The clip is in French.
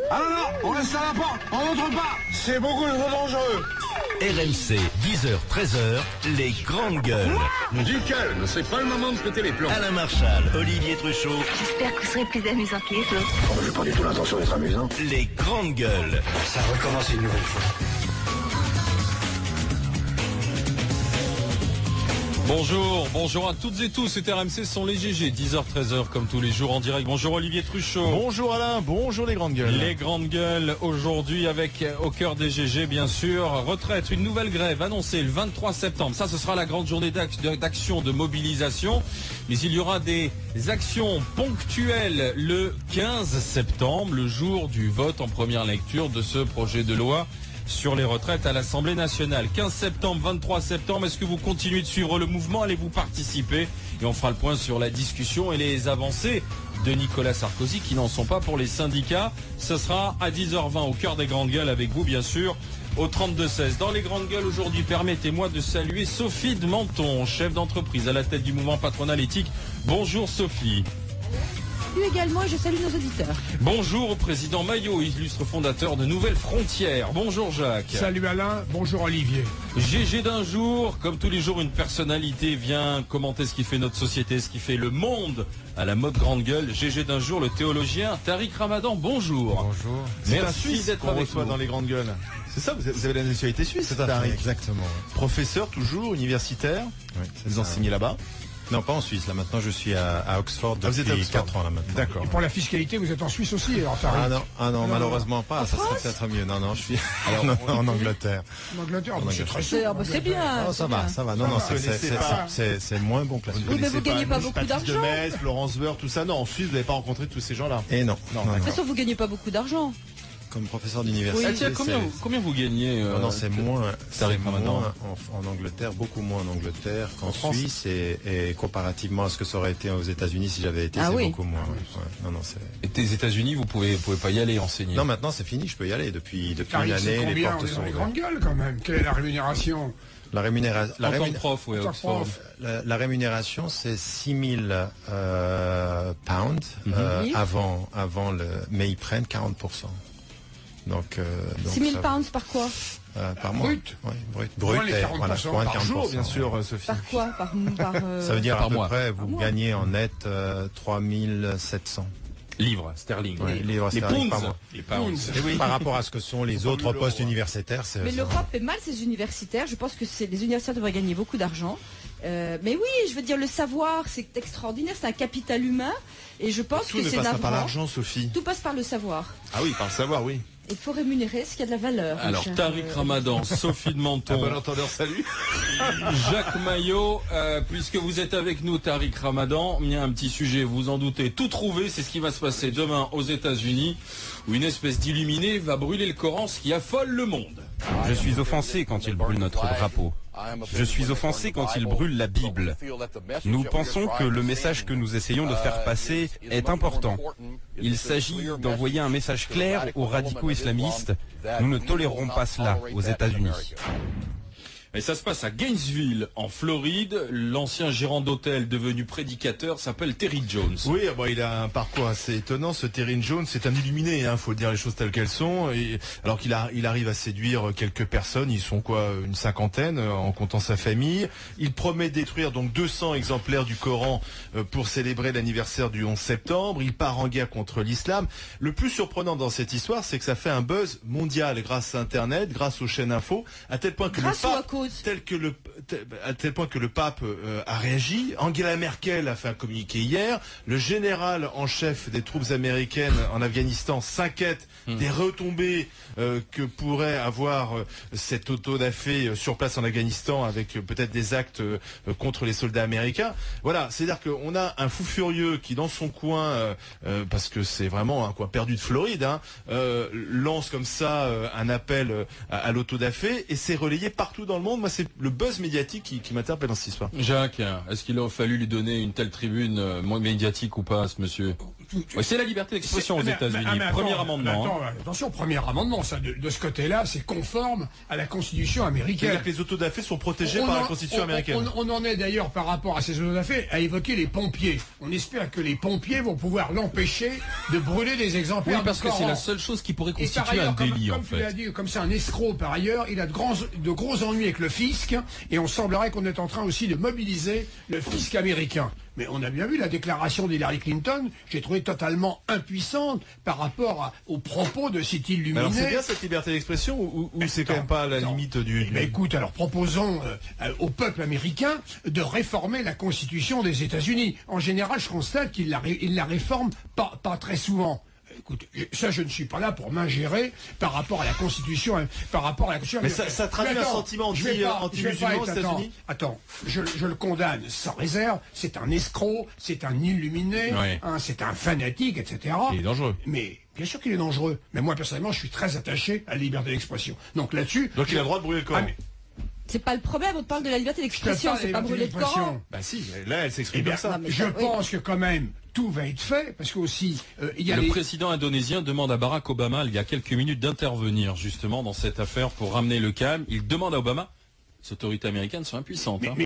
Ah non, non, on reste à la porte, on n'entre pas. C'est beaucoup trop dangereux. RMC, 10h, 13h, les grandes gueules. Du calme, c'est pas le moment de péter les plombs. Alain Marchal, Olivier Truchot. J'espère que vous serez plus amusant que les autres. Oh, j'ai pas du tout l'intention d'être amusant. Les grandes gueules. Ça recommence une nouvelle fois. Bonjour à toutes et tous, c'est RMC, ce sont les GG, 10h, 13h comme tous les jours en direct. Bonjour Olivier Truchot. Bonjour Alain, bonjour les grandes gueules. Les grandes gueules aujourd'hui avec au cœur des GG bien sûr, retraite, une nouvelle grève annoncée le 23 septembre. Ça ce sera la grande journée d'action, de mobilisation. Mais il y aura des actions ponctuelles le 15 septembre, le jour du vote en première lecture de ce projet de loi sur les retraites à l'Assemblée nationale. 15 septembre, 23 septembre, est-ce que vous continuez de suivre le mouvement? Allez-vous participer? Et on fera le point sur la discussion et les avancées de Nicolas Sarkozy qui n'en sont pas pour les syndicats. Ce sera à 10h20 au cœur des grandes gueules avec vous bien sûr au 32-16. Dans les grandes gueules aujourd'hui, permettez-moi de saluer Sophie de Menton, chef d'entreprise à la tête du mouvement patronal éthique. Bonjour Sophie. Également et je salue nos auditeurs. Bonjour au président Maillot, illustre fondateur de Nouvelles Frontières. Bonjour Jacques. Salut Alain, bonjour Olivier. GG d'un jour, comme tous les jours, une personnalité vient commenter ce qui fait notre société, ce qui fait le monde à la mode grande gueule. GG d'un jour, le théologien Tariq Ramadan, bonjour. Bonjour. C'est un Merci Suisse d'être qu'on avec reçoit nous. dans les grandes gueules. C'est ça, vous avez la nationalité suisse, Tariq. Exactement. Professeur toujours, universitaire. Oui, Vous enseignez là-bas. Non, pas en Suisse. Là maintenant, je suis à Oxford Ah, vous êtes à depuis Oxford. 4 ans là maintenant. D'accord. Et pour la fiscalité, vous êtes en Suisse aussi, alors Tariq. Ah non, malheureusement pas. Ça serait peut-être mieux. Non, je suis en Angleterre. En Angleterre, En donc c'est très chaud. C'est bien. Oh, ça va. Non, Vous connaissez pas. c'est moins bon que la Suisse. Oui, mais vous gagnez pas beaucoup Baptiste de d'argent. Metz, Florence Wörth, tout ça. Non, en Suisse, vous n'avez pas rencontré tous ces gens-là. Et non. Non, De toute façon, vous gagnez pas beaucoup d'argent. Comme professeur d'université. Ah, tiens, combien vous gagnez Non, c'est moins, Tariq Ramadan. en Angleterre, beaucoup moins en Angleterre qu'en France. Suisse et comparativement à ce que ça aurait été aux États-Unis si j'avais été, Ah c'est oui. beaucoup moins. Ouais. Non, c'est. Et des États-Unis, vous pouvez pas y aller enseigner. Non, maintenant c'est fini, je peux y aller depuis une Tariq, c'est année, les combien? On portes est sont dans les ouvertes. grandes gueules quand même. Quelle est la rémunération? La en tant que prof, oui, à En tant que Oxford. prof. la rémunération, c'est 6 000 pounds avant le, mais ils prennent 40%. Donc 6 000 ça- pounds par quoi? par mois. Brut. Oui, Moins les et 40% voilà, moins par 40%, Jour, bien sûr, ouais. Sophie. Par quoi? Ça veut dire Par à peu mois. près, vous mois. gagnez en net 3 700 Livres sterling. livres Les sterling par pounds. mois. Les pounds. Eh oui. Par rapport à ce que sont les autres postes universitaires, c'est. Mais l'Europe fait mal ses universitaires. Je pense que les universitaires devraient gagner beaucoup d'argent. Mais oui, je veux dire, le savoir, c'est extraordinaire. C'est un capital humain. Et je pense Tout que ne c'est passe pas par navrant. l'argent, Sophie. Tout passe par le savoir. Ah oui, par le savoir, oui. Il faut rémunérer ce qui a de la valeur. Alors, cher, Tariq Ramadan, Sophie de Un Menton, bon entendeur, salut. Jacques Maillot, puisque vous êtes avec nous, Tariq Ramadan, il y a un petit sujet, vous vous en doutez, tout trouvé, c'est ce qui va se passer demain aux États-Unis, où une espèce d'illuminé va brûler le Coran, ce qui affole le monde. Je suis offensé quand il brûle notre drapeau. Je suis offensé quand il brûle la Bible. Nous pensons que le message que nous essayons de faire passer est important. Il s'agit d'envoyer un message clair aux radicaux islamistes. Nous ne tolérerons pas cela aux États-Unis. Et ça se passe à Gainesville, en Floride. L'ancien gérant d'hôtel devenu prédicateur s'appelle Terry Jones. Oui, il a un parcours assez étonnant. Ce Terry Jones, c'est un illuminé, faut dire les choses telles qu'elles sont. Et, alors qu'il arrive à séduire quelques personnes, ils sont une cinquantaine, en comptant sa famille. Il promet détruire donc 200 exemplaires du Coran pour célébrer l'anniversaire du 11 septembre. Il part en guerre contre l'islam. Le plus surprenant dans cette histoire, c'est que ça fait un buzz mondial grâce à Internet, grâce aux chaînes info, à tel point que Grâce le ou à pape, cause? à tel point que le pape a réagi. Angela Merkel a fait un communiqué hier. Le général en chef des troupes américaines en Afghanistan s'inquiète des retombées que pourrait avoir cette auto-da-fé sur place en Afghanistan avec peut-être des actes contre les soldats américains. Voilà, c'est-à-dire qu'on a un fou furieux qui dans son coin, parce que c'est vraiment un coin perdu de Floride, lance comme ça un appel à l'auto-da-fé et c'est relayé partout dans le monde. contre, moi, c'est le buzz médiatique qui m'interpelle dans cette histoire. Jacques, est-ce qu'il a fallu lui donner une telle tribune médiatique ou pas, ce monsieur? Ouais, c'est la liberté d'expression aux États-Unis. Premier amendement. Attention, premier amendement. Ça, de ce côté-là, c'est conforme à la Constitution américaine. C'est-à-dire que les autodafés sont protégés par la Constitution américaine. On en est d'ailleurs par rapport à ces autodafés à évoquer les pompiers. On espère que les pompiers vont pouvoir l'empêcher de brûler des exemplaires. Oui, parce du que Coran. c'est la seule chose qui pourrait constituer ailleurs, un délit, comme en tu l'as fait. dit, comme c'est un escroc par ailleurs, il a de gros ennuis avec le fisc, et on semblerait qu'on est en train aussi de mobiliser le fisc américain. Mais on a bien vu la déclaration d'Hillary Clinton, j'ai trouvé totalement impuissante par rapport aux propos de cet illuminé. Alors c'est bien cette liberté d'expression ou c'est quand même pas à la limite du... Écoute, alors proposons au peuple américain de réformer la Constitution des États-Unis. En général, je constate qu'il la réforme pas très souvent. Écoute, ça, je ne suis pas là pour m'ingérer par rapport à la Constitution, Mais ça traduit un sentiment anti-musulman aux États-Unis. Attends, je le condamne sans réserve. C'est un escroc, c'est un illuminé, c'est un fanatique, etc. Il est dangereux. Mais bien sûr qu'il est dangereux. Mais moi, personnellement, je suis très attaché à la liberté d'expression. Donc là-dessus... Donc il a le droit de brûler le Coran. C'est pas le problème, on parle de la liberté d'expression, c'est pas brûler le Coran. Bah si, là elle s'exprime comme ça. Je pense que quand même, tout va être fait, parce que aussi, il y a le président indonésien demande à Barack Obama, il y a quelques minutes, d'intervenir justement dans cette affaire pour ramener le calme. Il demande à Obama, les autorités américaines sont impuissantes.